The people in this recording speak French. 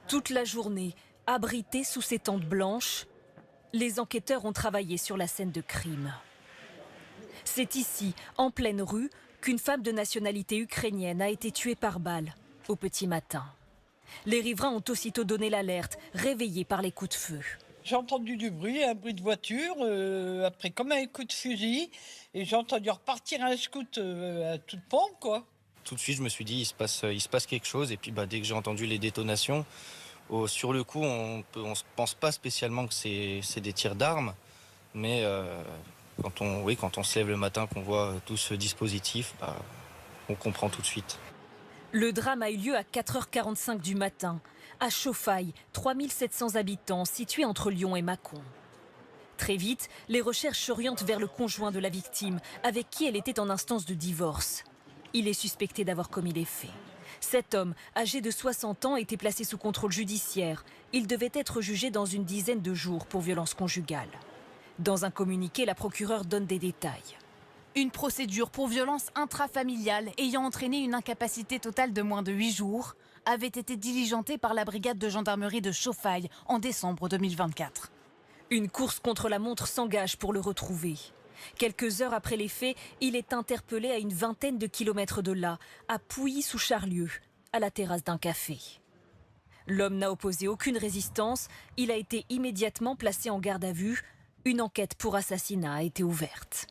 Toute la journée, abrités sous ces tentes blanches, les enquêteurs ont travaillé sur la scène de crime. C'est ici, en pleine rue, qu'une femme de nationalité ukrainienne a été tuée par balle, au petit matin. Les riverains ont aussitôt donné l'alerte, réveillés par les coups de feu. J'ai entendu du bruit, un bruit de voiture, après comme un coup de fusil, et j'ai entendu repartir un scout à toute pompe, quoi. Tout de suite, je me suis dit, il se passe quelque chose. Et puis, dès que j'ai entendu les détonations, sur le coup, on ne pense pas spécialement que c'est des tirs d'armes. Mais quand on se lève le matin, qu'on voit tout ce dispositif, on comprend tout de suite. Le drame a eu lieu à 4h45 du matin, à Chauffailles, 3700 habitants, situé entre Lyon et Mâcon. Très vite, les recherches s'orientent vers le conjoint de la victime, avec qui elle était en instance de divorce. Il est suspecté d'avoir commis les faits. Cet homme, âgé de 60 ans, était placé sous contrôle judiciaire. Il devait être jugé dans une dizaine de jours pour violence conjugale. Dans un communiqué, la procureure donne des détails. Une procédure pour violence intrafamiliale ayant entraîné une incapacité totale de moins de 8 jours avait été diligentée par la brigade de gendarmerie de Chauffailles en décembre 2024. Une course contre la montre s'engage pour le retrouver. Quelques heures après les faits, il est interpellé à une vingtaine de kilomètres de là, à Pouilly-sous-Charlieu, à la terrasse d'un café. L'homme n'a opposé aucune résistance, il a été immédiatement placé en garde à vue. Une enquête pour assassinat a été ouverte.